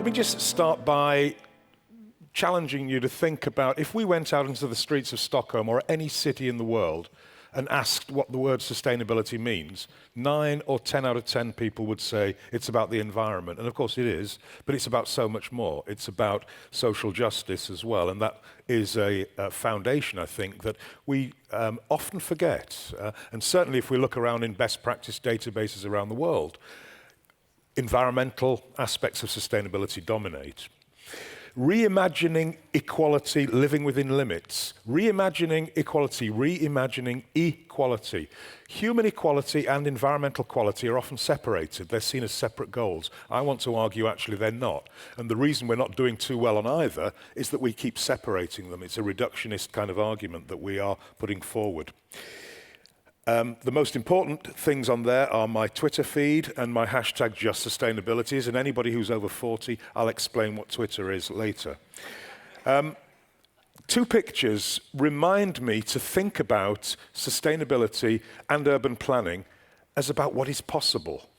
Let me just start by challenging you to think about if we went out into the streets of Stockholm or any city in the world and asked what the word sustainability means, 9 or 10 out of 10 people would say it's about the environment. And of course it is, but it's about so much more. It's about social justice as well. And that is a foundation, I think, that we often forget. And certainly if we look around in best practice databases around the world, environmental aspects of sustainability dominate. Reimagining equality, living within limits. Reimagining equality, reimagining equality. Human equality and environmental equality are often separated. They're seen as separate goals. I want to argue actually they're not. And the reason we're not doing too well on either is that we keep separating them. It's a reductionist kind of argument that we are putting forward. The most important things on there are my Twitter feed and my hashtag #JustSustainabilities, and anybody who's over 40, I'll explain what Twitter is later. 2 pictures remind me to think about sustainability and urban planning as about what is possible.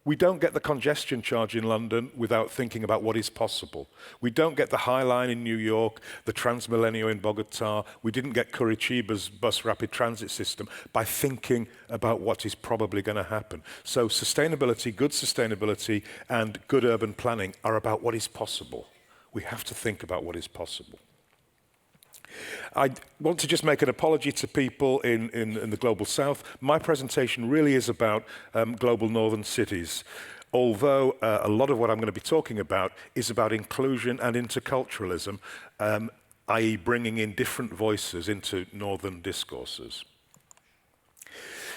We don't get the congestion charge in London without thinking about what is possible. We don't get the High Line in New York, the Transmilenio in Bogota. We didn't get Curitiba's bus rapid transit system by thinking about what is probably going to happen. So sustainability, and good urban planning are about what is possible. We have to think about what is possible. I want to just make an apology to people in the Global South. My presentation really is about global northern cities, although a lot of what I'm going to be talking about is about inclusion and interculturalism, i.e. bringing in different voices into northern discourses.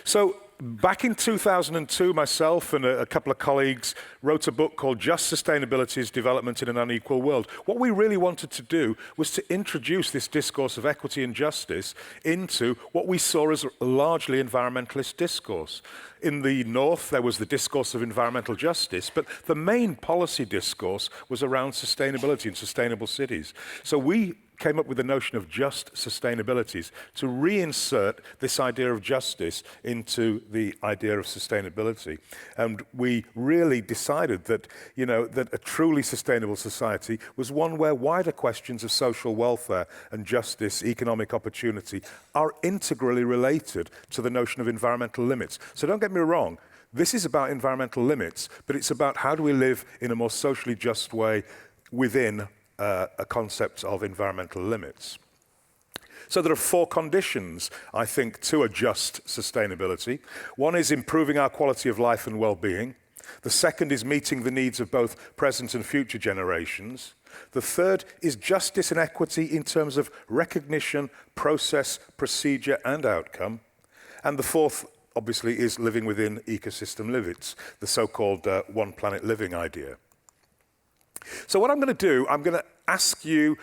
So back in 2002, myself and a couple of colleagues wrote a book called Just Sustainability's Development in an Unequal World. What we really wanted to do was to introduce this discourse of equity and justice into what we saw as a largely environmentalist discourse. In the north, there was the discourse of environmental justice, but the main policy discourse was around sustainability and sustainable cities. So we came up with the notion of just sustainabilities to reinsert this idea of justice into the idea of sustainability. And we really decided that, that a truly sustainable society was one where wider questions of social welfare and justice, economic opportunity, are integrally related to the notion of environmental limits. So don't get me wrong, this is about environmental limits, but it's about how do we live in a more socially just way within a concept of environmental limits. So there are 4 conditions, I think, to a just sustainability. One is improving our quality of life and well-being. The second is meeting the needs of both present and future generations. The third is justice and equity in terms of recognition, process, procedure, and outcome. And the fourth, obviously, is living within ecosystem limits, the so-called one planet living idea. So what I'm going to do, I'm going to ask you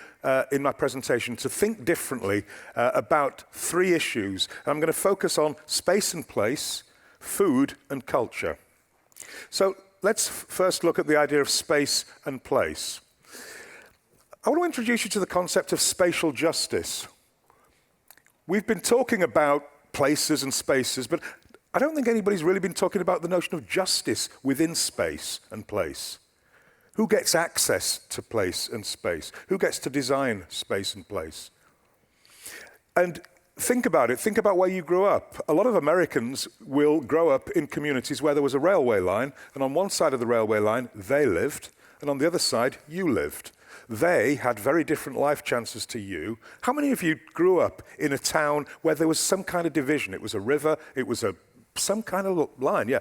in my presentation to think differently about 3 issues. And I'm going to focus on space and place, food and culture. So let's first look at the idea of space and place. I want to introduce you to the concept of spatial justice. We've been talking about places and spaces, but I don't think anybody's really been talking about the notion of justice within space and place. Who gets access to place and space? Who gets to design space and place? And think about it. Think about where you grew up. A lot of Americans will grow up in communities where there was a railway line, and on one side of the railway line, they lived, and on the other side, you lived. They had very different life chances to you. How many of you grew up in a town where there was some kind of division? It was a river, it was some kind of line. Yeah,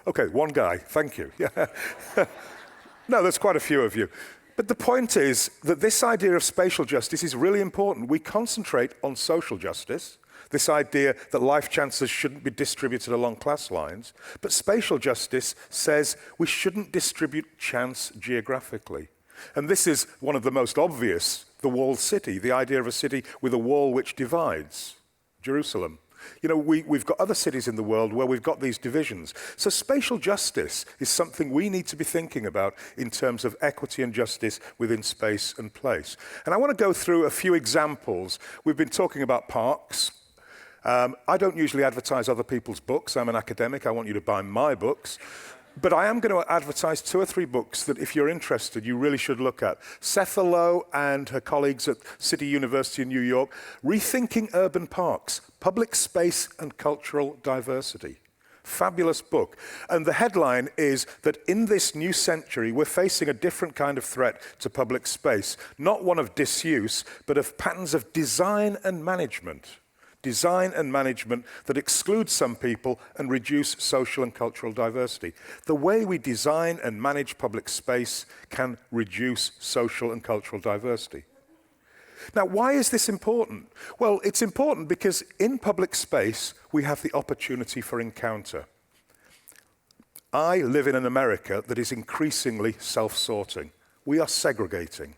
okay, one guy, thank you. Yeah. No, there's quite a few of you. But the point is that this idea of spatial justice is really important. We concentrate on social justice, this idea that life chances shouldn't be distributed along class lines. But spatial justice says we shouldn't distribute chance geographically. And this is one of the most obvious, the walled city, the idea of a city with a wall which divides, Jerusalem. We've got other cities in the world where we've got these divisions. So spatial justice is something we need to be thinking about in terms of equity and justice within space and place. And I want to go through a few examples. We've been talking about parks. I don't usually advertise other people's books. I'm an academic. I want you to buy my books. But I am going to advertise 2 or 3 books that, if you're interested, you really should look at. Setherlow and her colleagues at City University in New York, Rethinking Urban Parks, Public Space and Cultural Diversity. Fabulous book. And the headline is that in this new century, we're facing a different kind of threat to public space. Not one of disuse, but of patterns of design and management. Design and management that exclude some people and reduce social and cultural diversity. The way we design and manage public space can reduce social and cultural diversity. Now, why is this important? Well, it's important because in public space, we have the opportunity for encounter. I live in an America that is increasingly self-sorting. We are segregating.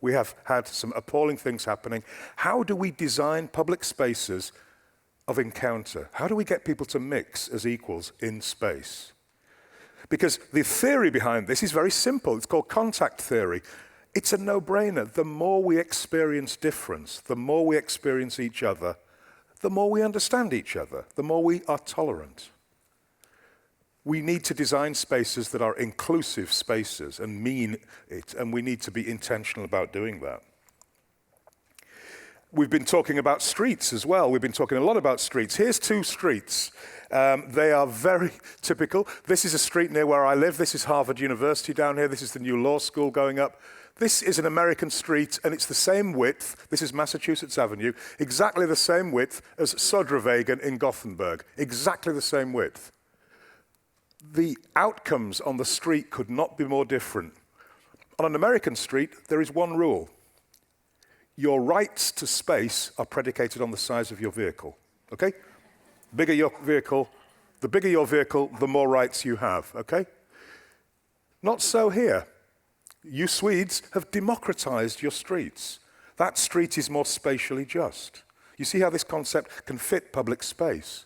We have had some appalling things happening. How do we design public spaces of encounter? How do we get people to mix as equals in space? Because the theory behind this is very simple. It's called contact theory. It's a no-brainer. The more we experience difference, the more we experience each other, the more we understand each other, the more we are tolerant. We need to design spaces that are inclusive spaces and mean it, and we need to be intentional about doing that. We've been talking about streets as well. We've been talking a lot about streets. Here's 2 streets. They are very typical. This is a street near where I live. This is Harvard University down here. This is the new law school going up. This is an American street, and it's the same width. This is Massachusetts Avenue, exactly the same width as Södervägen in Gothenburg, exactly the same width. The outcomes on the street could not be more different. On an American street, there is one rule. Your rights to space are predicated on the size of your vehicle, okay? The bigger your vehicle, the more rights you have, okay? Not so here. You Swedes have democratized your streets. That street is more spatially just. You see how this concept can fit public space.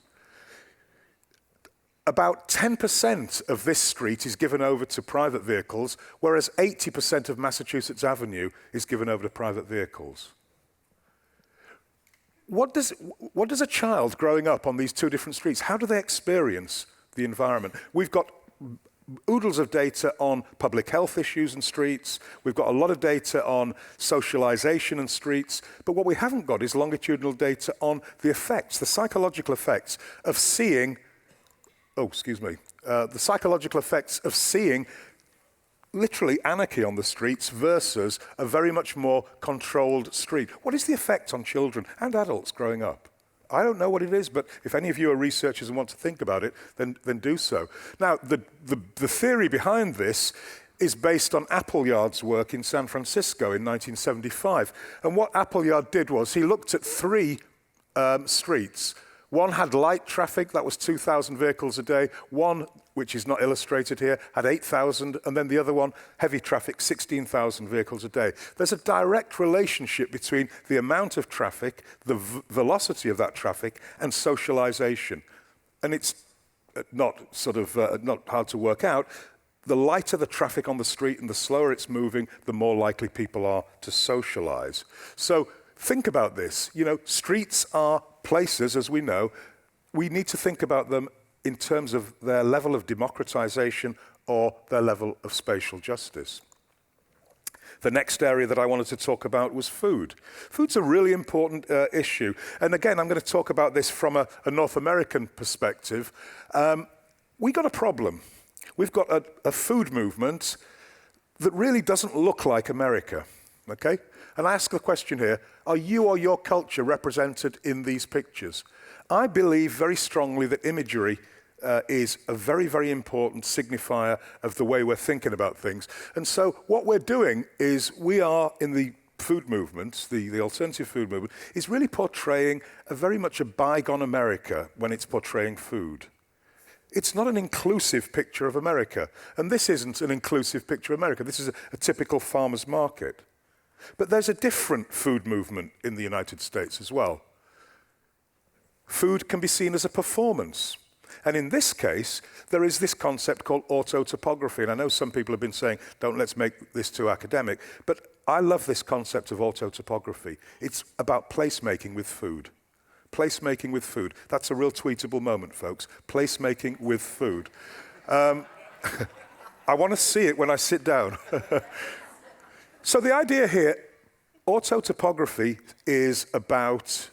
About 10% of this street is given over to private vehicles, whereas 80% of Massachusetts Avenue is given over to private vehicles. What does a child growing up on these 2 different streets, how do they experience the environment? We've got oodles of data on public health issues and streets. We've got a lot of data on socialization and streets. But what we haven't got is longitudinal data on the effects, the psychological effects of seeing the psychological effects of seeing literally anarchy on the streets versus a very much more controlled street. What is the effect on children and adults growing up? I don't know what it is, but if any of you are researchers and want to think about it, then do so. Now, the theory behind this is based on Appleyard's work in San Francisco in 1975. And what Appleyard did was he looked at 3 streets. One had light traffic, that was 2,000 vehicles a day. One, which is not illustrated here, had 8,000, and then the other one, heavy traffic, 16,000 vehicles a day. There's a direct relationship between the amount of traffic, the velocity of that traffic, and socialization. And it's not hard to work out. The lighter the traffic on the street and the slower it's moving, the more likely people are to socialize. So think about this. You know, streets are places, as we know. We need to think about them in terms of their level of democratization or their level of spatial justice. The next area that I wanted to talk about was food. Food's a really important issue. And again, I'm going to talk about this from a North American perspective. We got a problem. We've got a food movement that really doesn't look like America, okay? And I ask the question here, are you or your culture represented in these pictures? I believe very strongly that imagery is a very, very important signifier of the way we're thinking about things. And so what we're doing is we are, in the food movement, the alternative food movement, is really portraying very much a bygone America when it's portraying food. It's not an inclusive picture of America. And this isn't an inclusive picture of America. This is a typical farmer's market. But there's a different food movement in the United States as well. Food can be seen as a performance. And in this case, there is this concept called autotopography. And I know some people have been saying, let's make this too academic. But I love this concept of autotopography. It's about placemaking with food. Placemaking with food. That's a real tweetable moment, folks. Placemaking with food. I want to see it when I sit down. So the idea here, autotopography is about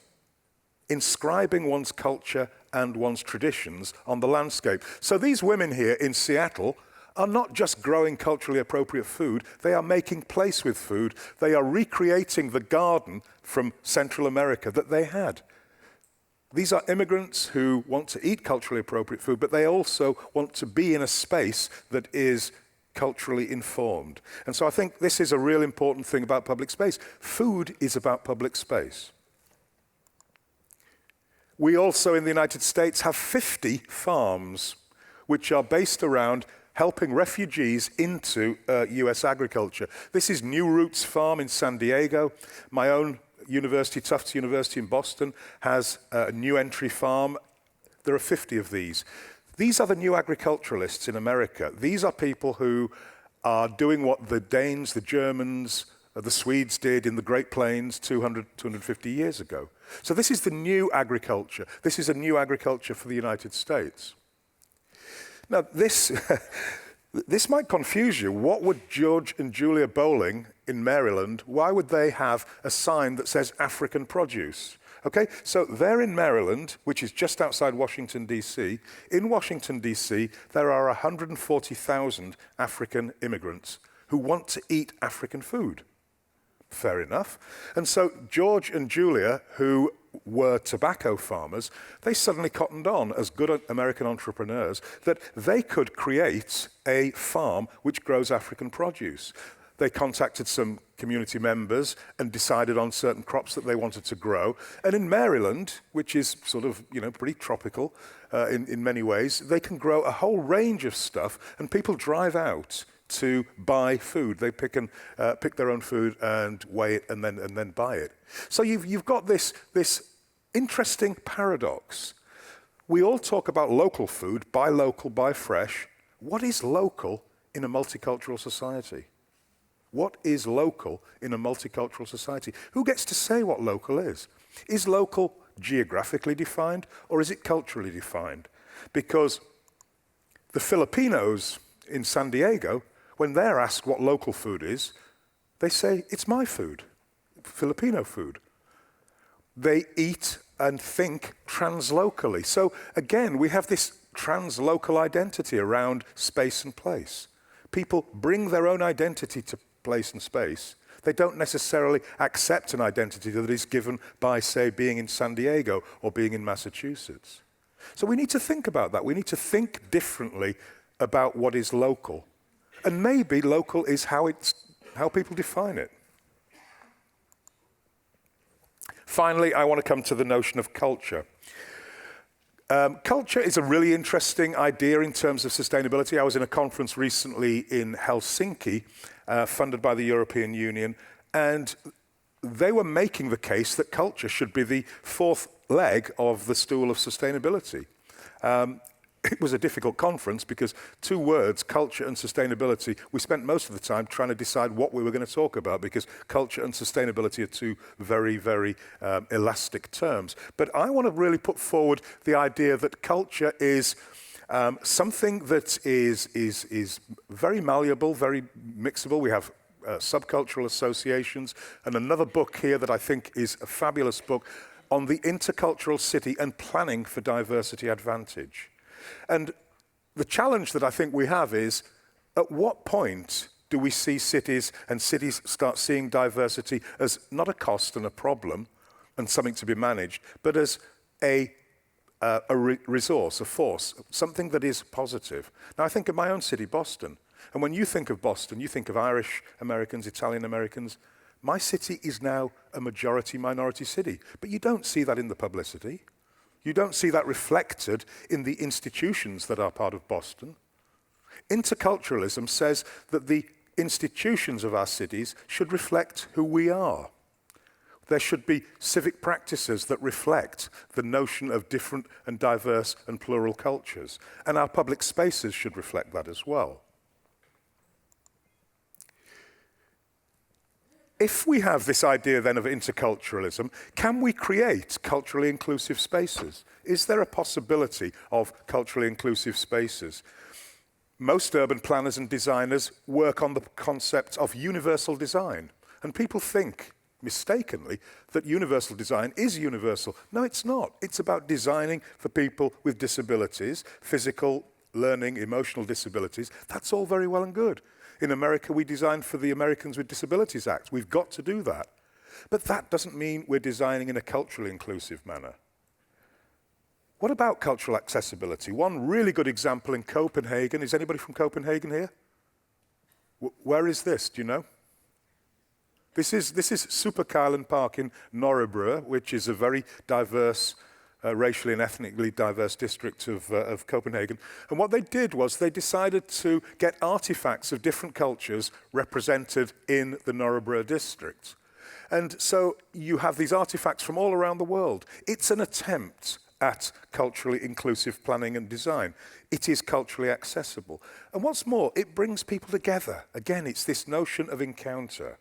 inscribing one's culture and one's traditions on the landscape. So these women here in Seattle are not just growing culturally appropriate food, they are making place with food. They are recreating the garden from Central America that they had. These are immigrants who want to eat culturally appropriate food, but they also want to be in a space that is culturally informed. And so I think this is a real important thing about public space. Food is about public space. We also in the United States have 50 farms which are based around helping refugees into US agriculture. This is New Roots Farm in San Diego. My own university, Tufts University in Boston, has a new entry farm. There are 50 of these. These are the new agriculturalists in America. These are people who are doing what the Danes, the Germans, the Swedes did in the Great Plains 200, 250 years ago. So this is the new agriculture. This is a new agriculture for the United States. Now this, this might confuse you. What would George and Julia Bowling in Maryland, why would they have a sign that says African produce? Okay, so they're in Maryland, which is just outside Washington, D.C. In Washington, D.C., there are 140,000 African immigrants who want to eat African food. Fair enough. And so George and Julia, who were tobacco farmers, they suddenly cottoned on as good American entrepreneurs that they could create a farm which grows African produce. They contacted some community members and decided on certain crops that they wanted to grow. And in Maryland, which is sort of, pretty tropical in many ways, they can grow a whole range of stuff, and people drive out to buy food. They pick their own food and weigh it and then buy it. So you've got this interesting paradox. We all talk about local food, buy local, buy fresh. What is local in a multicultural society? What is local in a multicultural society? Who gets to say what local is? Is local geographically defined, or is it culturally defined? Because the Filipinos in San Diego, when they're asked what local food is, they say, it's my food, Filipino food. They eat and think translocally. So again, we have this translocal identity around space and place. People bring their own identity to place and space. They don't necessarily accept an identity that is given by, say, being in San Diego or being in Massachusetts. So we need to think about that. We need to think differently about what is local. And maybe local is how people define it. Finally, I want to come to the notion of culture. Culture is a really interesting idea in terms of sustainability. I was in a conference recently in Helsinki, funded by the European Union, and they were making the case that culture should be the fourth leg of the stool of sustainability. It was a difficult conference because two words, culture and sustainability, we spent most of the time trying to decide what we were going to talk about because culture and sustainability are two very, very elastic terms. But I want to really put forward the idea that culture is something that is very malleable, very mixable. We have subcultural associations, and another book here that I think is a fabulous book on the intercultural city and planning for diversity advantage. And the challenge that I think we have is, at what point do we see cities and cities start seeing diversity as not a cost and a problem and something to be managed, but as a resource, a force, something that is positive? Now, I think of my own city, Boston. And when you think of Boston, you think of Irish Americans, Italian Americans. My city is now a majority-minority city. But you don't see that in the publicity. You don't see that reflected in the institutions that are part of Boston. Interculturalism says that the institutions of our cities should reflect who we are. There should be civic practices that reflect the notion of different and diverse and plural cultures. And our public spaces should reflect that as well. If we have this idea then of interculturalism, can we create culturally inclusive spaces? Is there a possibility of culturally inclusive spaces? Most urban planners and designers work on the concept of universal design. And people think, mistakenly, that universal design is universal. No, it's not. It's about designing for people with disabilities, physical, learning, emotional disabilities. That's all very well and good. In America, we designed for the Americans with Disabilities Act. We've got to do that. But that doesn't mean we're designing in a culturally inclusive manner. What about cultural accessibility? One really good example in Copenhagen. Is anybody from Copenhagen here? Where is this? Do you know? This is Superkalen Park in Nørrebro, which is a very diverse, racially and ethnically diverse district of Copenhagen. And what they did was they decided to get artifacts of different cultures represented in the Nørrebro district. And so you have these artifacts from all around the world. It's an attempt at culturally inclusive planning and design. It is culturally accessible. And what's more, it brings people together. Again, it's this notion of encounter.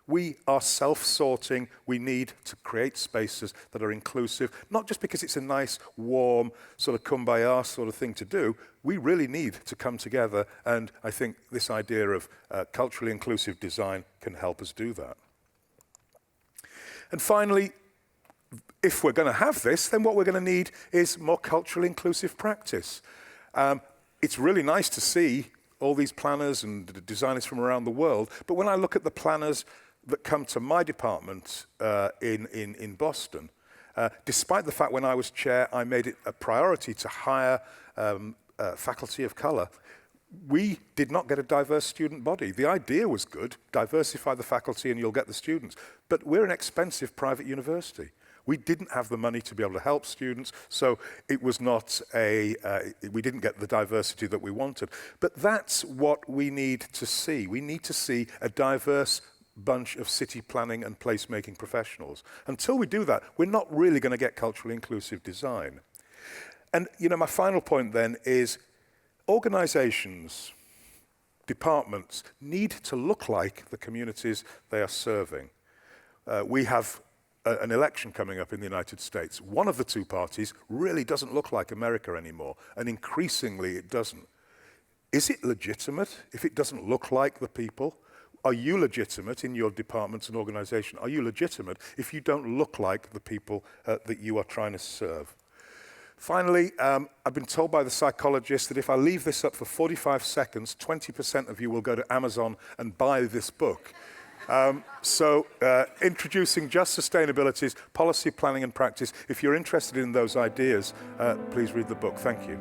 We are self-sorting. We need to create spaces that are inclusive, not just because it's a nice, warm, sort of kumbaya sort of thing to do. We really need to come together, and I think this idea of culturally inclusive design can help us do that. And finally, if we're going to have this, then what we're going to need is more culturally inclusive practice. It's really nice to see all these planners and designers from around the world, but when I look at the planners that come to my department in Boston, despite the fact when I was chair I made it a priority to hire faculty of colour, we did not get a diverse student body. The idea was good, diversify the faculty and you'll get the students, but we're an expensive private university. We didn't have the money to be able to help students, so it was not we didn't get the diversity that we wanted. But that's what we need to see. We need to see a diverse bunch of city planning and placemaking professionals. Until we do that, we're not really going to get culturally inclusive design. And my final point then is organizations, departments need to look like the communities they are serving. We have an election coming up in the United States. One of the two parties really doesn't look like America anymore, and increasingly it doesn't. Is it legitimate if it doesn't look like the people? Are you legitimate in your departments and organization? Are you legitimate if you don't look like the people that you are trying to serve? Finally, I've been told by the psychologist that if I leave this up for 45 seconds, 20% of you will go to Amazon and buy this book. Introducing Just Sustainability's Policy, Planning and Practice. If you're interested in those ideas, please read the book. Thank you.